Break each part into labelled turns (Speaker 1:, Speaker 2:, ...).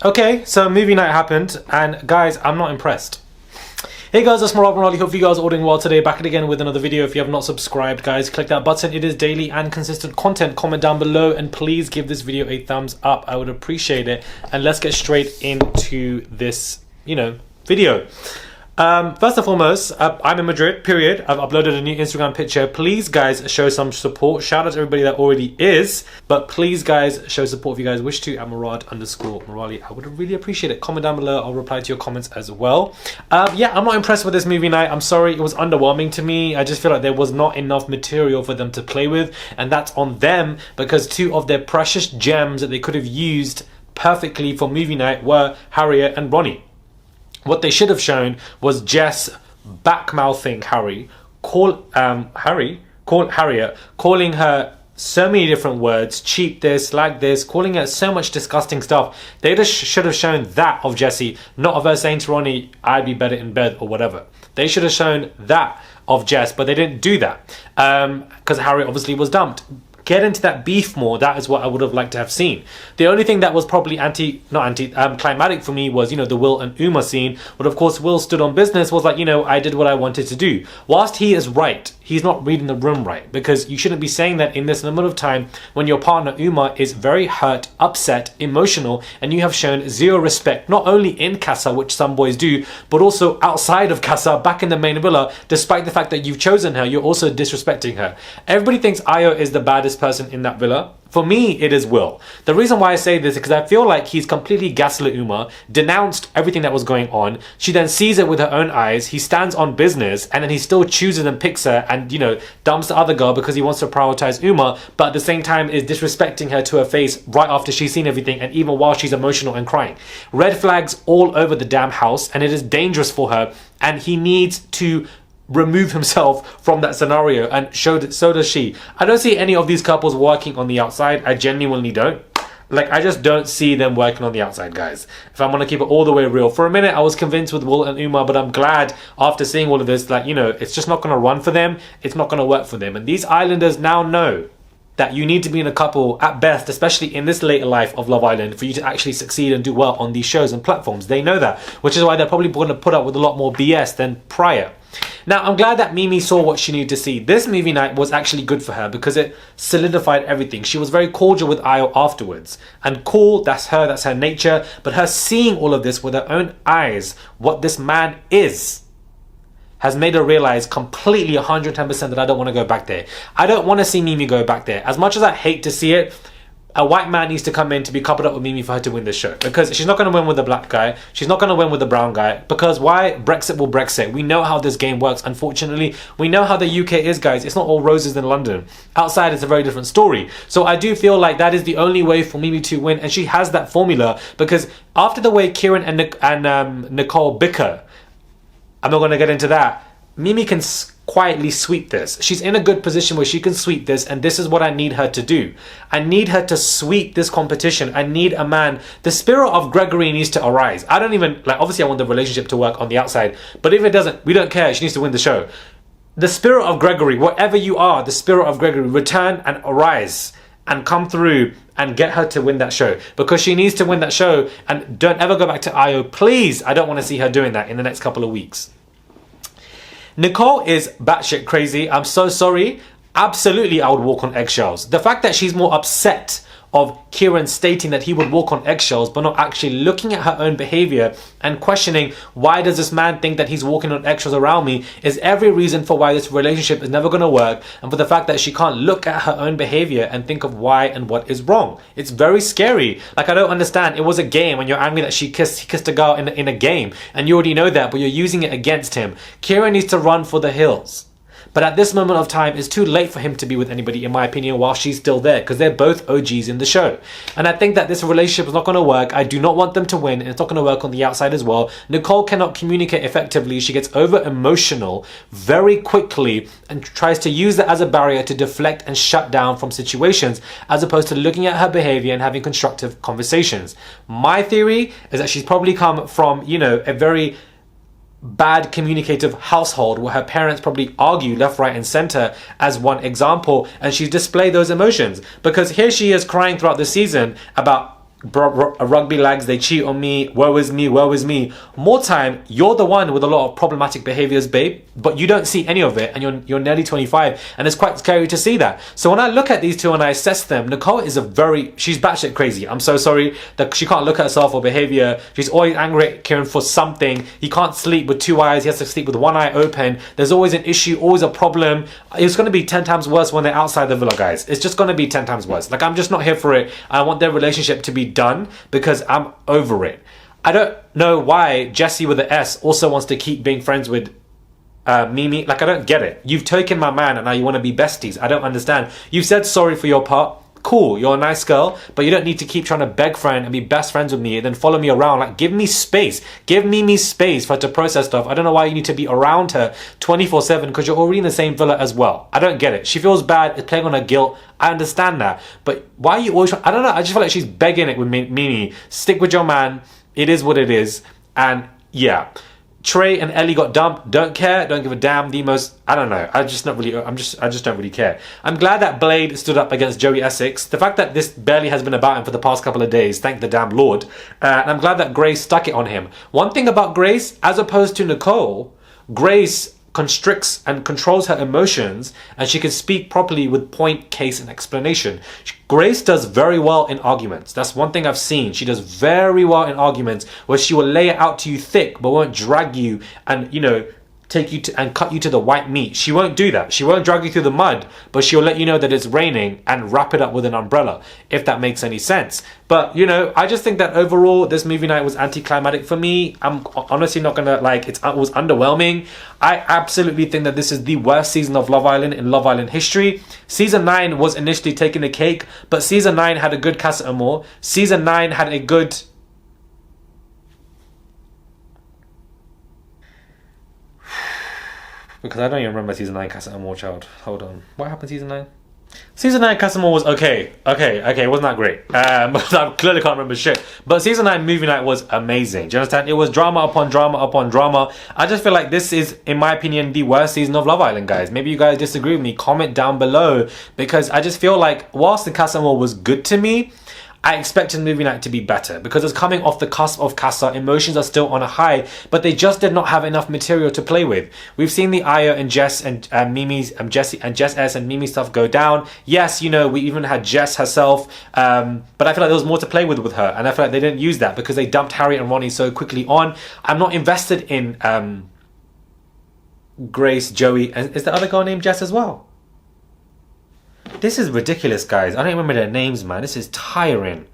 Speaker 1: Okay, so movie night happened, and guys, I'm not impressed. Hey guys, it's Morali. Hope you guys are all doing well today. Back again with another video. If you have not subscribed, guys, click that button. It is daily and consistent content. Comment down below and please give this video a thumbs up. I would appreciate it. And let's get straight into this, video. First and foremost, I'm in Madrid, period. I've uploaded a new Instagram picture. Please, guys, show some support. Shout out to everybody that already is. But please, guys, show support if you guys wish to at Murad_Morali. I would really appreciate it. Comment down below. I'll reply to your comments as well. Yeah, I'm not impressed with this movie night. I'm sorry. It was underwhelming to me. I just feel like there was not enough material for them to play with. And that's on them because two of their precious gems that they could have used perfectly for movie night were Harriet and Ronnie. What they should have shown was Jess back-mouthing Harriet, calling her so many different words, cheap this, like this, calling her so much disgusting stuff. They just should have shown that of Jessie, not of her saying to Ronnie, I'd be better in bed or whatever. They should have shown that of Jess, but they didn't do that because Harriet obviously was dumped. Get into that beef more. That is what I would have liked to have seen. The only thing that was probably climatic for me was, the Will and Uma scene. But of course, Will stood on business, was like, I did what I wanted to do. Whilst he is right, he's not reading the room right. Because you shouldn't be saying that in this moment of time when your partner Uma is very hurt, upset, emotional, and you have shown zero respect, not only in Casa, which some boys do, but also outside of Casa, back in the main villa, despite the fact that you've chosen her, you're also disrespecting her. Everybody thinks Ayo is the baddest person in that villa. For me, it is Will. The reason why I say this is because I feel like he's completely gaslit Uma, denounced everything that was going on. She then sees it with her own eyes. He stands on business and then he still chooses and picks her and, dumps the other girl because he wants to prioritize Uma, but at the same time is disrespecting her to her face right after she's seen everything and even while she's emotional and crying. Red flags all over the damn house and it is dangerous for her and he needs to remove himself from that scenario, and so does she. I don't see any of these couples working on the outside. I genuinely don't. I just don't see them working on the outside, guys. If I'm going to keep it all the way real. For a minute, I was convinced with Will and Uma, but I'm glad after seeing all of this, it's just not going to run for them. It's not going to work for them. And these islanders now know that you need to be in a couple at best, especially in this later life of Love Island, for you to actually succeed and do well on these shows and platforms. They know that, which is why they're probably going to put up with a lot more BS than prior. Now, I'm glad that Mimi saw what she needed to see. This movie night was actually good for her because it solidified everything. She was very cordial with Ayo afterwards. And cool, that's her nature. But her seeing all of this with her own eyes, what this man is, has made her realize completely 110% that I don't want to go back there. I don't want to see Mimi go back there. As much as I hate to see it, a white man needs to come in to be coupled up with Mimi for her to win this show. Because she's not going to win with the black guy. She's not going to win with the brown guy. Because why? Brexit will Brexit. We know how this game works, unfortunately. We know how the UK is, guys. It's not all roses in London. Outside, it's a very different story. So I do feel like that is the only way for Mimi to win. And she has that formula. Because after the way Kieran and Nicole bicker, I'm not going to get into that, Mimi can quietly sweep this. She's in a good position where she can sweep this, and this is what I need her to do. I need her to sweep this competition. I need a man. The spirit of Gregory needs to arise. I don't even, obviously I want the relationship to work on the outside, but if it doesn't, we don't care. She needs to win the show. The spirit of Gregory, wherever you are, the spirit of Gregory, return and arise and come through and get her to win that show, because she needs to win that show. And don't ever go back to Ayo, please. I don't want to see her doing that in the next couple of weeks. Nicole is batshit crazy. I'm so sorry. Absolutely, I would walk on eggshells. The fact that she's more upset of Kieran stating that he would walk on eggshells, but not actually looking at her own behavior and questioning, why does this man think that he's walking on eggshells around me, is every reason for why this relationship is never going to work, and for the fact that she can't look at her own behavior and think of why and what is wrong. It's very scary. I don't understand. It was a game, and you're angry that he kissed a girl in a game, and you already know that, but you're using it against him. Kieran needs to run for the hills. But at this moment of time, it's too late for him to be with anybody, in my opinion, while she's still there, because they're both OGs in the show. And I think that this relationship is not going to work. I do not want them to win, and it's not going to work on the outside as well. Nicole cannot communicate effectively. She gets over-emotional very quickly and tries to use that as a barrier to deflect and shut down from situations, as opposed to looking at her behavior and having constructive conversations. My theory is that she's probably come from, a very bad communicative household where her parents probably argue left, right and center as one example, and she's displayed those emotions, because here she is crying throughout the season about rugby lags, they cheat on me, woe is me, woe is me. More time, you're the one with a lot of problematic behaviors, babe, but you don't see any of it, and you're nearly 25, and it's quite scary to see that. So when I look at these two and I assess them, Nicole is she's batshit crazy. I'm so sorry that she can't look at herself or behavior. She's always angry at Kieran for something. He can't sleep with two eyes, he has to sleep with one eye open. There's always an issue, always a problem. It's going to be 10 times worse when they're outside the villa, guys. It's just going to be 10 times worse. Like, I'm just not here for it. I want their relationship to be done because I'm over it. I don't know why Jessie with the S also wants to keep being friends with Mimi. Like, I don't get it. You've taken my man and now you want to be besties. I don't understand. You've said sorry for your part. Cool, you're a nice girl, but you don't need to keep trying to beg friend and be best friends with me and then follow me around. Like, give me space. Give Mimi space for her to process stuff. I don't know why you need to be around her 24/7 because you're already in the same villa as well. I don't get it. She feels bad. It's playing on her guilt. I understand that. But why are you always I don't know. I just feel like she's begging it with Mimi. Stick with your man. It is what it is. And yeah. Trey and Ellie got dumped. Don't care. Don't give a damn. I don't know. I just don't really care. I'm glad that Blade stood up against Joey Essex. The fact that this barely has been about him for the past couple of days, thank the damn Lord. And I'm glad that Grace stuck it on him. One thing about Grace, as opposed to Nicole, Grace constricts and controls her emotions, and she can speak properly with point, case, and explanation. Grace does very well in arguments. That's one thing I've seen. She does very well in arguments where she will lay it out to you thick but won't drag you and, you know, take you to and cut you to the white meat. She won't do that. She won't drag you through the mud, but she'll let you know that it's raining and wrap it up with an umbrella, if that makes any sense. But, you know, I just think that overall this movie night was anticlimactic for me. I'm honestly not gonna it was underwhelming. I absolutely think that this is the worst season of Love Island in Love Island history. Season 9 was initially taking the cake, but season 9 had a good Casa Amor. Season 9 had a good... Because I don't even remember season 9 Casa Amor, child. Hold on. What happened season 9? Season 9 Casa Amor was okay. It wasn't that great. I clearly can't remember shit. But season 9 movie night was amazing. Do you understand? It was drama upon drama upon drama. I just feel like this is, in my opinion, the worst season of Love Island, guys. Maybe you guys disagree with me. Comment down below. Because I just feel like, whilst the Casa Amor was good to me, I expected movie night to be better because it's coming off the cusp of Casa. Emotions are still on a high, but they just did not have enough material to play with. We've seen the Aya and Jess and Mimi's Jessie and Jess S and Mimi stuff go down. Yes, you know, we even had Jess herself, but I feel like there was more to play with her, and I feel like they didn't use that because they dumped Harriet and Ronnie so quickly on. I'm not invested in Grace, Joey, and is the other girl named Jess as well? This is ridiculous, guys. I don't remember their names, man. This is tiring.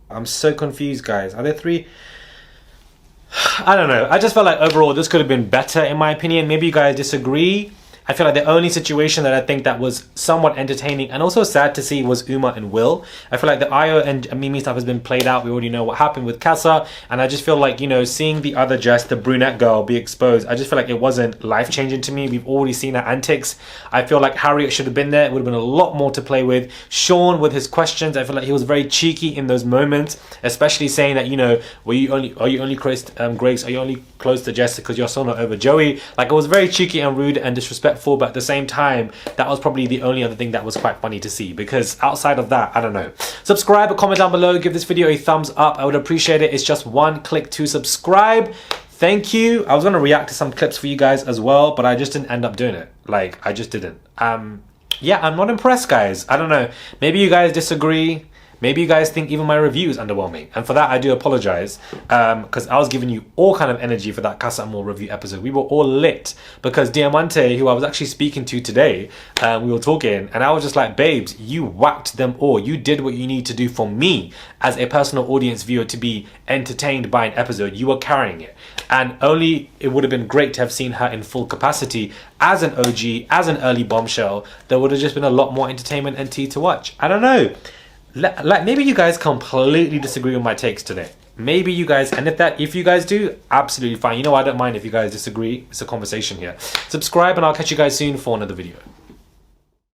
Speaker 1: I'm so confused, guys. Are there 3? I don't know. I just felt like overall this could have been better, in my opinion. Maybe you guys disagree. I feel like the only situation that I think that was somewhat entertaining and also sad to see was Uma and Will. I feel like the Io and Mimi stuff has been played out. We already know what happened with Casa. And I just feel like, you know, seeing the other Jess, the brunette girl, be exposed, I just feel like it wasn't life-changing to me. We've already seen her antics. I feel like Harriet should have been there. It would have been a lot more to play with. Sean with his questions, I feel like he was very cheeky in those moments, especially saying that, you know, are you only close to Grace? Are you only close to Jess because you're still not over Joey? Like, it was very cheeky and rude and disrespectful. But at the same time, that was probably the only other thing that was quite funny to see, because outside of that, I don't know. Subscribe or comment down below, give this video a thumbs up. I would appreciate it. It's just one click to subscribe. Thank you. I was going to react to some clips for you guys as well, but I just didn't end up doing it. Like, I just didn't. Yeah, I'm not impressed, guys. I don't know. Maybe you guys disagree. Maybe you guys think even my review is underwhelming. And for that, I do apologize. Because I was giving you all kind of energy for that Casa Amor review episode. We were all lit. Because Diamante, who I was actually speaking to today, we were talking. And I was just like, babes, you whacked them all. You did what you need to do for me as a personal audience viewer to be entertained by an episode. You were carrying it. And only it would have been great to have seen her in full capacity as an OG, as an early bombshell. There would have just been a lot more entertainment and tea to watch. I don't know. Like, maybe you guys completely disagree with my takes today. Maybe you guys, and if you guys do, absolutely fine. You know, I don't mind if you guys disagree. It's a conversation here. Subscribe and I'll catch you guys soon for another video.